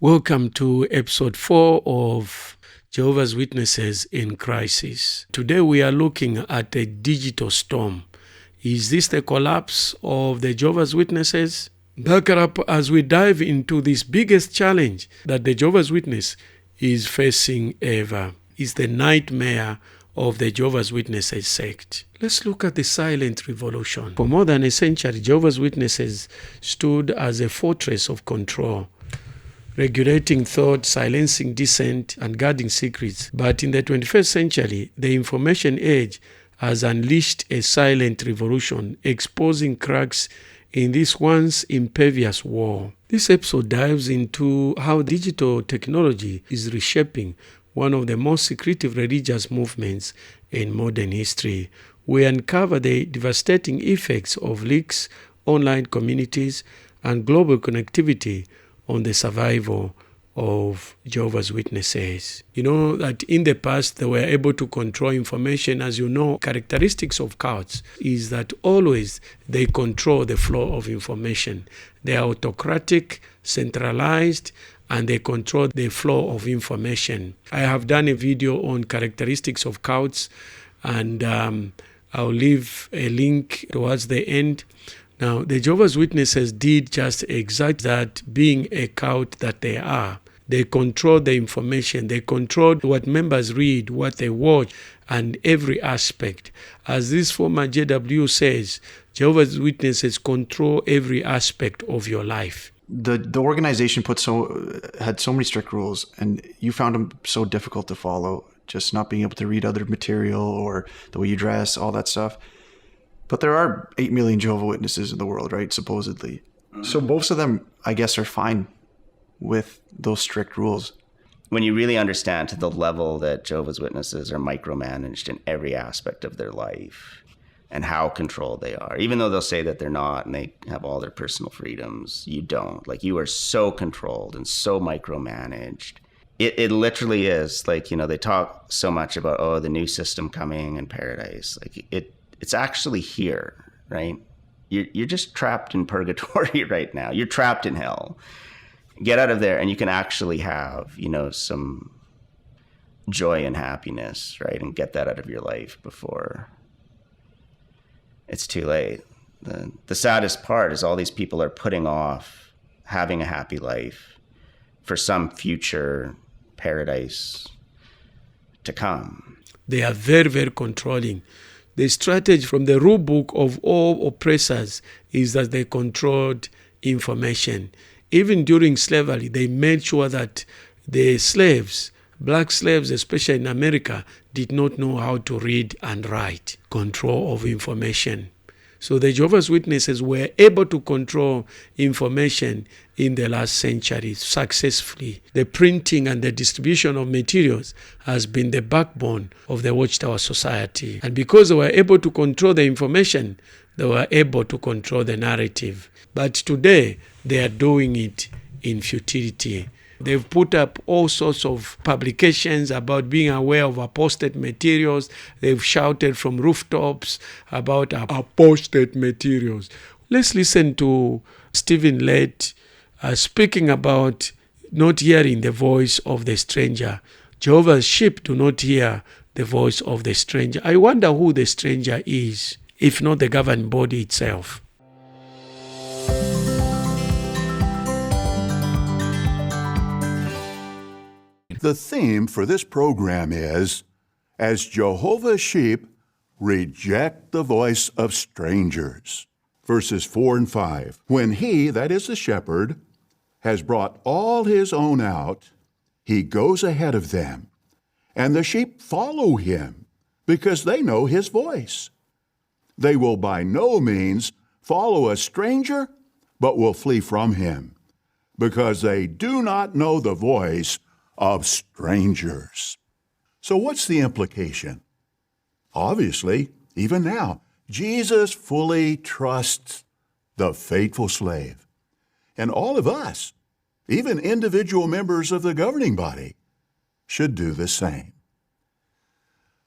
Welcome to episode 4 of Jehovah's Witnesses in Crisis. Today we are looking at a digital storm. Is this the collapse of the Jehovah's Witnesses? Buckle up as we dive into this biggest challenge that the Jehovah's Witness is facing ever. It's the nightmare of the Jehovah's Witnesses sect. Let's look at the silent revolution. For more than a century, Jehovah's Witnesses stood as a fortress of control, regulating thought, silencing dissent, and guarding secrets. But in the 21st century, the information age has unleashed a silent revolution, exposing cracks in this once impervious wall. This episode dives into how digital technology is reshaping one of the most secretive religious movements in modern history. We uncover the devastating effects of leaks, online communities, and global connectivity on the survival of Jehovah's Witnesses. You know that in the past they were able to control information. As you know, characteristics of cults is that always they control the flow of information. They are autocratic, centralized, and they control the flow of information. I have done a video on characteristics of cults, and I'll leave a link towards the end. Now, the Jehovah's Witnesses did just exact that, being a cult that they are. They control the information. They control what members read, what they watch, and every aspect. As this former JW says, Jehovah's Witnesses control every aspect of your life. The organization had so many strict rules, and you found them so difficult to follow, just not being able to read other material or the way you dress, all that stuff. But there are 8 million Jehovah's Witnesses in the world, right, supposedly. So most of them, I guess, are fine with those strict rules. When you really understand to the level that Jehovah's Witnesses are micromanaged in every aspect of their life and how controlled they are, even though they'll say that they're not and they have all their personal freedoms, you don't. Like, you are so controlled and so micromanaged. It literally is like, they talk so much about, the new system coming in paradise. Like, it's actually here, right? You're just trapped in purgatory right now. You're trapped in hell. Get out of there, and you can actually have, some joy and happiness, right? And get that out of your life before it's too late. The saddest part is all these people are putting off having a happy life for some future paradise to come. They are very, very controlling. The strategy from the rule book of all oppressors is that they controlled information. Even during slavery, they made sure that the slaves, black slaves, especially in America, did not know how to read and write. Control of information. So the Jehovah's Witnesses were able to control information in the last century successfully. The printing and the distribution of materials has been the backbone of the Watchtower society. And because they were able to control the information, they were able to control the narrative. But today, they are doing it in futility. They've put up all sorts of publications about being aware of apostate materials. They've shouted from rooftops about apostate materials. Let's listen to Stephen Lett speaking about not hearing the voice of the stranger. Jehovah's sheep do not hear the voice of the stranger. I wonder who the stranger is, if not the governing body itself. The theme for this program is, as Jehovah's sheep reject the voice of strangers. Verses 4 and 5. When he, that is the shepherd, has brought all his own out, he goes ahead of them, and the sheep follow him, because they know his voice. They will by no means follow a stranger, but will flee from him, because they do not know the voice of strangers. So what's the implication? Obviously, even now, Jesus fully trusts the faithful slave. And all of us, even individual members of the governing body, should do the same.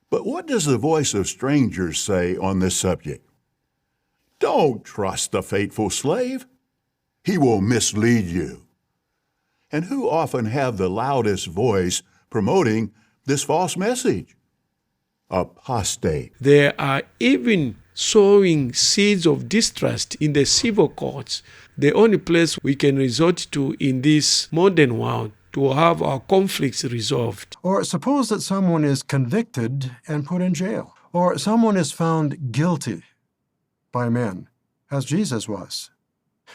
But what does the voice of strangers say on this subject? Don't trust the faithful slave. He will mislead you. And who often have the loudest voice promoting this false message? Apostate. There are even sowing seeds of distrust in the civil courts, the only place we can resort to in this modern world to have our conflicts resolved. Or suppose that someone is convicted and put in jail, or someone is found guilty by men, as Jesus was.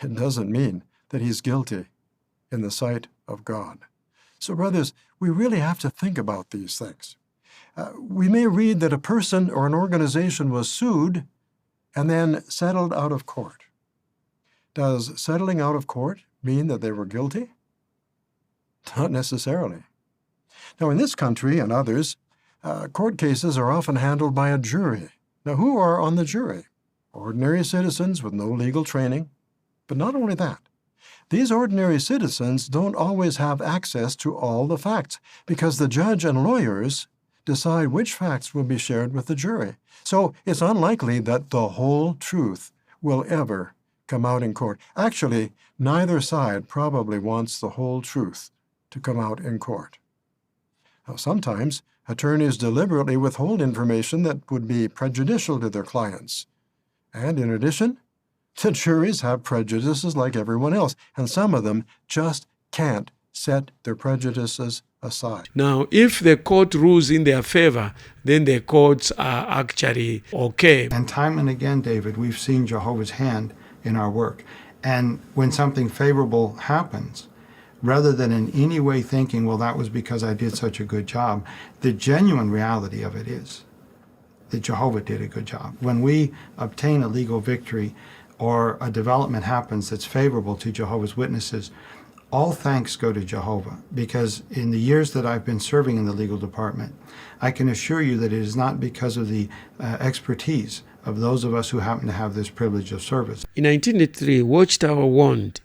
It doesn't mean that he's guilty in the sight of God. So, brothers, we really have to think about these things. We may read that a person or an organization was sued and then settled out of court. Does settling out of court mean that they were guilty? Not necessarily. Now, in this country and others, court cases are often handled by a jury. Now, who are on the jury? Ordinary citizens with no legal training. But not only that, these ordinary citizens don't always have access to all the facts because the judge and lawyers decide which facts will be shared with the jury. So it's unlikely that the whole truth will ever come out in court. Actually, neither side probably wants the whole truth to come out in court. Now, sometimes attorneys deliberately withhold information that would be prejudicial to their clients. And in addition, the juries have prejudices like everyone else, and some of them just can't set their prejudices aside. Now, if the court rules in their favor, then the courts are actually okay. And time and again, David, we've seen Jehovah's hand in our work. And when something favorable happens, rather than in any way thinking, well, that was because I did such a good job, the genuine reality of it is that Jehovah did a good job. When we obtain a legal victory or a development happens that's favorable to Jehovah's Witnesses, all thanks go to Jehovah, because in the years that I've been serving in the legal department, I can assure you that it is not because of the expertise of those of us who happen to have this privilege of service. In 1983, Watchtower warned,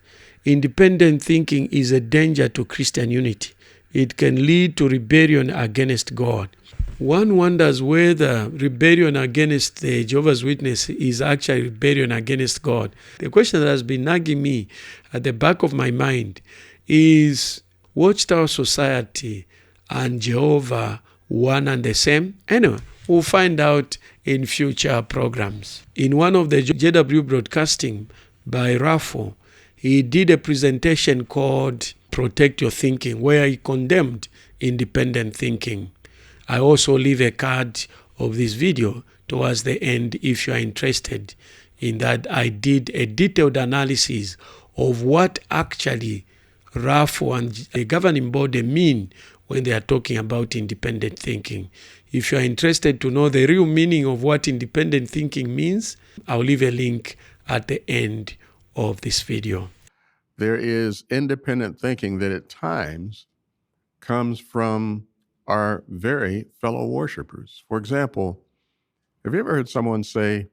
independent thinking is a danger to Christian unity. It can lead to rebellion against God. One wonders whether rebellion against the Jehovah's Witness is actually rebellion against God. The question that has been nagging me at the back of my mind is Watchtower Society and Jehovah one and the same? Anyway, we'll find out in future programs. In one of the JW broadcasting by Raffo, he did a presentation called Protect Your Thinking, where he condemned independent thinking. I also leave a card of this video towards the end if you are interested in that. I did a detailed analysis of what actually Raffo and the governing body mean when they are talking about independent thinking. If you are interested to know the real meaning of what independent thinking means, I'll leave a link at the end of this video. There is independent thinking that at times comes from our very fellow worshipers. For example, have you ever heard someone say,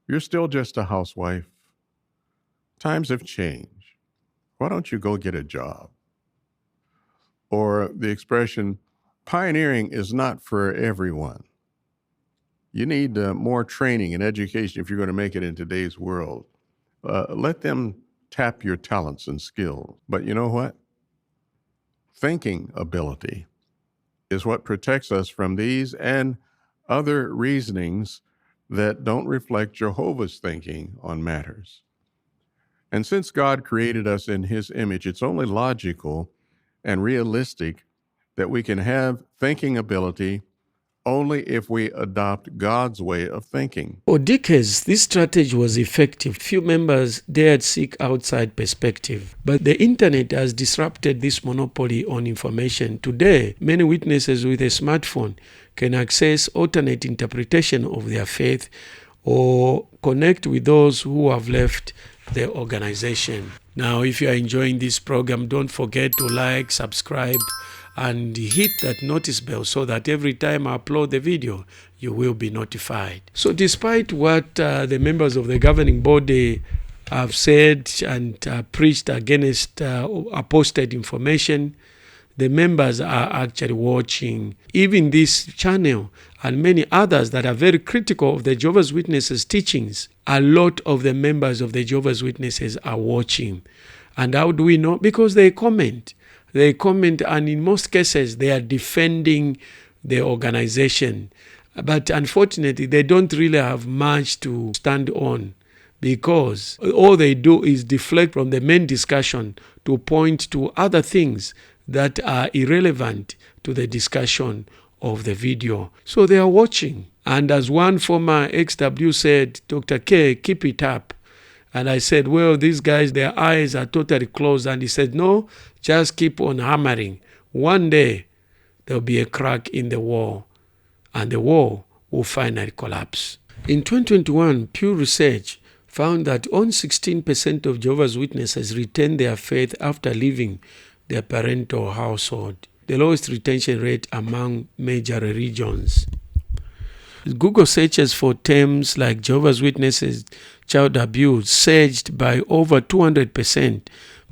"You're still just a housewife. Times have changed. Why don't you go get a job?" Or the expression, "Pioneering is not for everyone. You need more training and education if you're going to make it in today's world. Let them tap your talents and skills." But you know what? Thinking ability is what protects us from these and other reasonings that don't reflect Jehovah's thinking on matters. And since God created us in his image, it's only logical and realistic that we can have thinking ability only if we adopt God's way of thinking. For decades, this strategy was effective. Few members dared seek outside perspective. But the internet has disrupted this monopoly on information. Today, many witnesses with a smartphone can access alternate interpretation of their faith or connect with those who have left the organization. Now, if you are enjoying this program, don't forget to like, subscribe, and hit that notice bell so that every time I upload the video, you will be notified. So despite what the members of the governing body have said and preached against posted information, the members are actually watching even this channel and many others that are very critical of the Jehovah's Witnesses teachings. A lot of the members of the Jehovah's Witnesses are watching. And how do we know? Because they comment. They comment, and in most cases, they are defending the organization. But unfortunately, they don't really have much to stand on, because all they do is deflect from the main discussion to point to other things that are irrelevant to the discussion of the video. So they are watching. And as one former XW said, Dr. K, keep it up. And I said, well, these guys, their eyes are totally closed. And he said, no, just keep on hammering. One day, there'll be a crack in the wall, and the wall will finally collapse. In 2021, Pew Research found that only 16% of Jehovah's Witnesses retain their faith after leaving their parental household, the lowest retention rate among major religions. Google searches for terms like Jehovah's Witnesses, child abuse surged by over 200%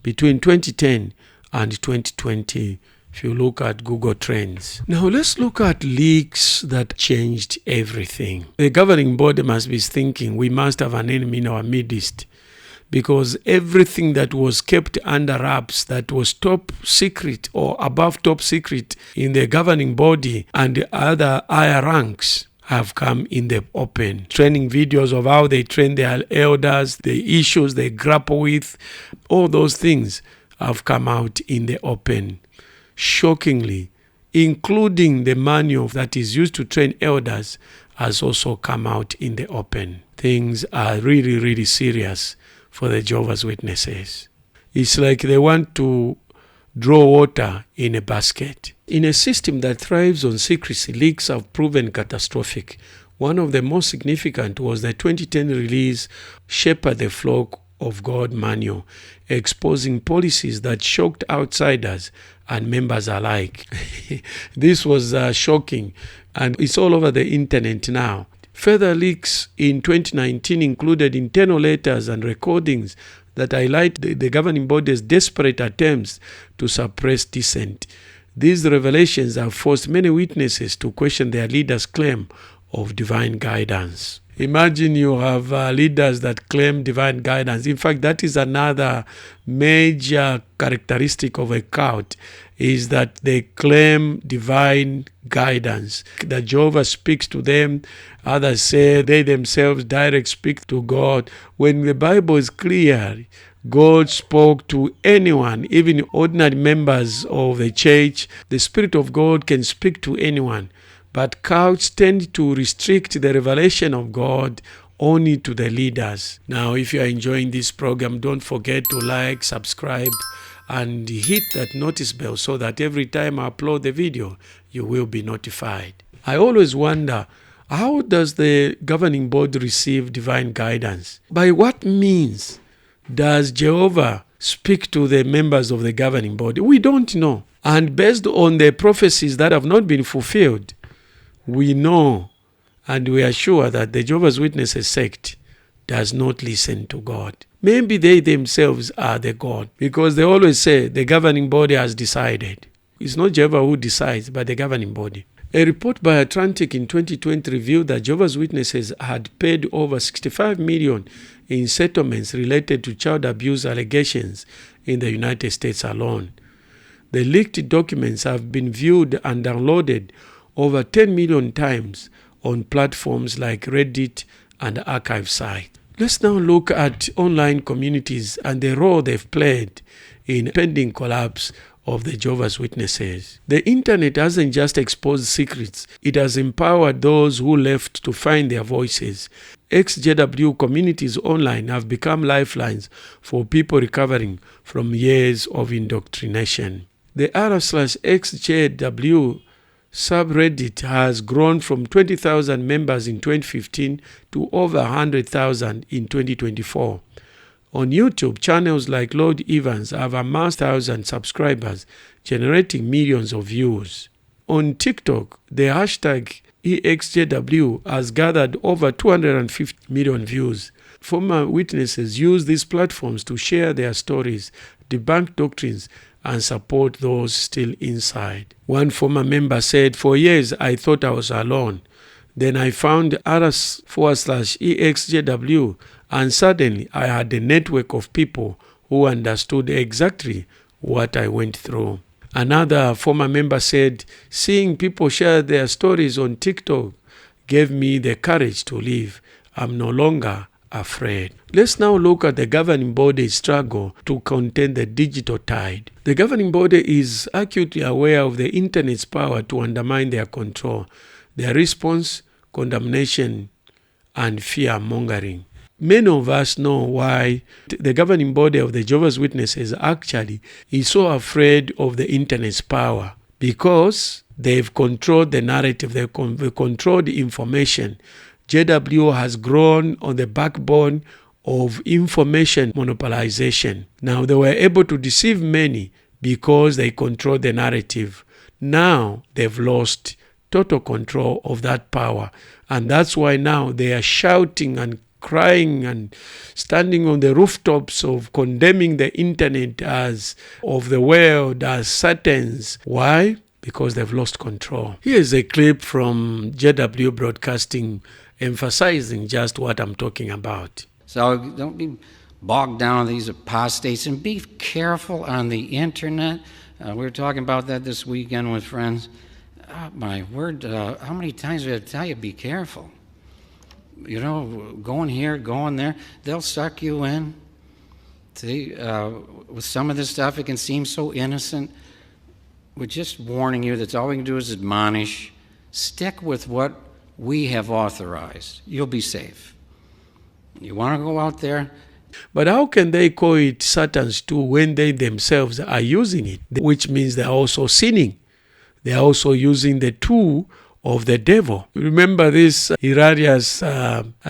between 2010 and 2020, if you look at Google Trends. Now let's look at leaks that changed everything. The governing body must be thinking we must have an enemy in our midst, because everything that was kept under wraps, that was top secret or above top secret in the governing body and the other higher ranks, have come in the open. Training videos of how they train their elders, the issues they grapple with, all those things have come out in the open. Shockingly, including the manual that is used to train elders has also come out in the open. Things are really, really serious for the Jehovah's Witnesses. It's like they want to draw water in a basket. In a system that thrives on secrecy, leaks have proven catastrophic. One of the most significant was the 2010 release Shepherd the Flock of God manual, exposing policies that shocked outsiders and members alike. This was shocking, and it's all over the internet now. Further leaks in 2019 included internal letters and recordings that highlight the governing body's desperate attempts to suppress dissent. These revelations have forced many witnesses to question their leaders' claim of divine guidance. Imagine you have leaders that claim divine guidance. In fact, that is another major characteristic of a cult, is that they claim divine guidance. That Jehovah speaks to them. Others say they themselves direct speak to God. When the Bible is clear, God spoke to anyone, even ordinary members of the church. The Spirit of God can speak to anyone. But cults tend to restrict the revelation of God only to the leaders. Now, if you are enjoying this program, don't forget to like, subscribe, and hit that notice bell so that every time I upload the video, you will be notified. I always wonder, how does the governing board receive divine guidance? By what means does Jehovah speak to the members of the governing body? We don't know. And based on the prophecies that have not been fulfilled, we know and we are sure that the Jehovah's Witnesses sect does not listen to God. Maybe they themselves are the God, because they always say the governing body has decided. It's not Jehovah who decides, but the governing body. A report by Atlantic in 2020 revealed that Jehovah's Witnesses had paid over $65 million in settlements related to child abuse allegations in the United States alone. The leaked documents have been viewed and downloaded over 10 million times on platforms like Reddit and archive sites. Let's now look at online communities and the role they've played in pending collapse of the Jehovah's Witnesses. The internet hasn't just exposed secrets, it has empowered those who left to find their voices. Ex-JW communities online have become lifelines for people recovering from years of indoctrination. The r/ex-JW subreddit has grown from 20,000 members in 2015 to over 100,000 in 2024. On YouTube, channels like Lord Evans have amassed 1,000 subscribers, generating millions of views. On TikTok, the hashtag EXJW has gathered over 250 million views. Former witnesses use these platforms to share their stories, debunk doctrines, and support those still inside. One former member said, "For years I thought I was alone. Then I found r/EXJW, and suddenly I had a network of people who understood exactly what I went through. Another former member said, seeing people share their stories on TikTok gave me the courage to live. I'm no longer afraid. Let's now look at the governing body's struggle to contain the digital tide. The governing body is acutely aware of the internet's power to undermine their control. Their response, condemnation, and fear-mongering. Many of us know why the governing body of the Jehovah's Witnesses actually is so afraid of the internet's power, because they've controlled the narrative, they've controlled the information. JW has grown on the backbone of information monopolization. Now, they were able to deceive many because they controlled the narrative. Now, they've lost total control of that power. And that's why now they are shouting and crying and standing on the rooftops of condemning the internet as of the world, as Satan's. Why? Because they've lost control. Here's a clip from JW Broadcasting emphasizing just what I'm talking about. So don't be bogged down in these apostates, and be careful on the internet. We were talking about that this weekend with friends. Oh, my word, how many times do I have to tell you, be careful? You know, going here, going there, they'll suck you in. See, with some of this stuff, it can seem so innocent. We're just warning you that all we can do is admonish. Stick with what we have authorized. You'll be safe. You want to go out there? But how can they call it Satan's tool when they themselves are using it? Which means they're also sinning. They're also using the tool of the devil. Remember this hilarious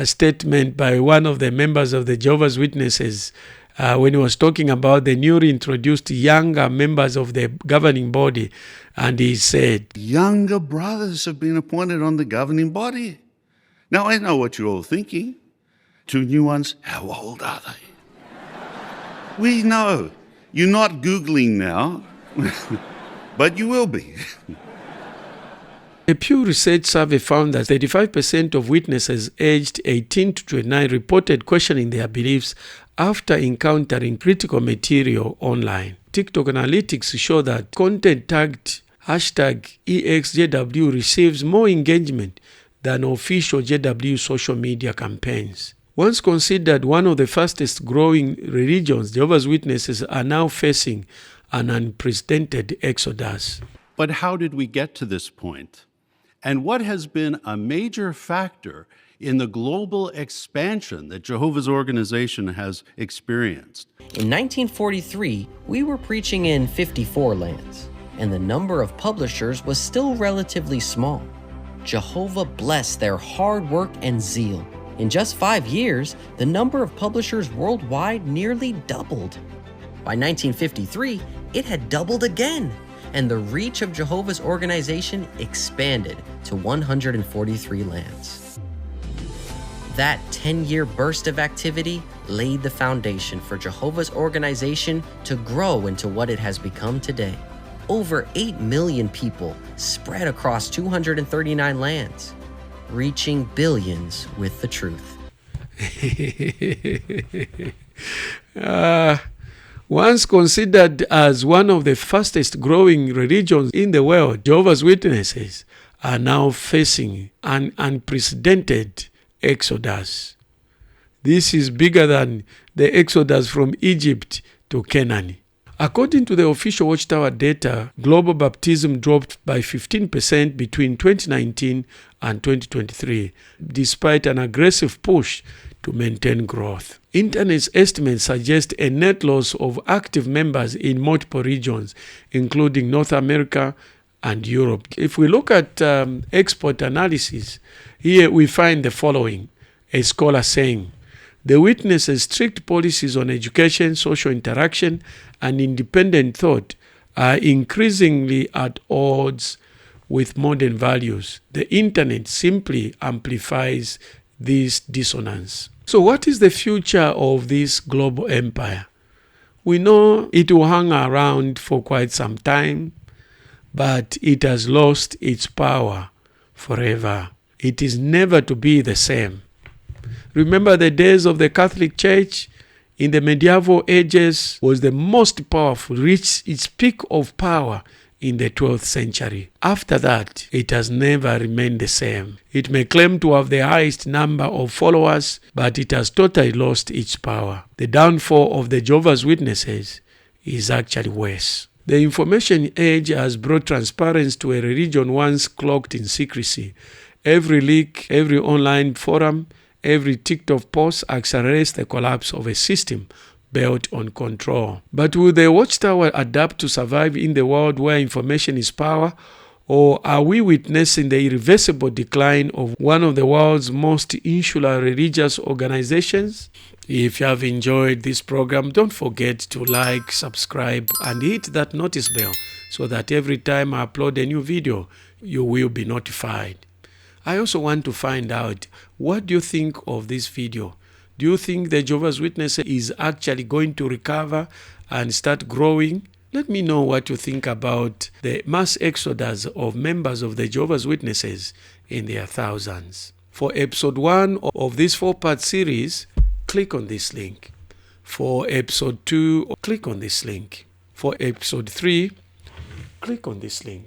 statement by one of the members of the Jehovah's Witnesses when he was talking about the newly introduced younger members of the governing body. And he said, younger brothers have been appointed on the governing body. Now, I know what you're all thinking. 2 new ones, how old are they? We know. You're not Googling now, but you will be. A Pew Research survey found that 35% of witnesses aged 18 to 29 reported questioning their beliefs after encountering critical material online. TikTok analytics show that content tagged #EXJW receives more engagement than official JW social media campaigns. Once considered one of the fastest growing religions, Jehovah's Witnesses are now facing an unprecedented exodus. But how did we get to this point? And what has been a major factor in the global expansion that Jehovah's organization has experienced? In 1943, we were preaching in 54 lands, and the number of publishers was still relatively small. Jehovah blessed their hard work and zeal. In just 5 years, the number of publishers worldwide nearly doubled. By 1953, it had doubled again, and the reach of Jehovah's organization expanded to 143 lands. That 10-year burst of activity laid the foundation for Jehovah's organization to grow into what it has become today. Over 8 million people spread across 239 lands, reaching billions with the truth. Once considered as one of the fastest growing religions in the world, Jehovah's Witnesses are now facing an unprecedented exodus. This is bigger than the exodus from Egypt to Canaan. According to the official Watchtower data, global baptism dropped by 15% between 2019 and 2023, despite an aggressive push to maintain growth. Internet's estimates suggest a net loss of active members in multiple regions, including North America and Europe. If we look at export analysis, here we find the following. A scholar saying, the Witnesses' strict policies on education, social interaction, and independent thought are increasingly at odds with modern values. The internet simply amplifies this dissonance. So what is the future of this global empire? We know it will hang around for quite some time, but it has lost its power forever. It is never to be the same. Remember the days of the Catholic Church? in the medieval ages was the most powerful, reached its peak of power in the 12th century. After that, it has never remained the same. It may claim to have the highest number of followers, but it has totally lost its power. The downfall of the Jehovah's Witnesses is actually worse. The information age has brought transparency to a religion once cloaked in secrecy. Every leak, every online forum, every TikTok post accelerates the collapse of a system built on control. But will the Watchtower adapt to survive in the world where information is power? Or are we witnessing the irreversible decline of one of the world's most insular religious organizations? If you have enjoyed this program, don't forget to like, subscribe, and hit that notice bell so that every time I upload a new video, you will be notified. I also want to find out, what do you think of this video? Do you think the Jehovah's Witness is actually going to recover and start growing? Let me know what you think about the mass exodus of members of the Jehovah's Witnesses in their thousands. For episode 1 of this 4-part series, click on this link. For episode 2, click on this link. For episode 3, click on this link.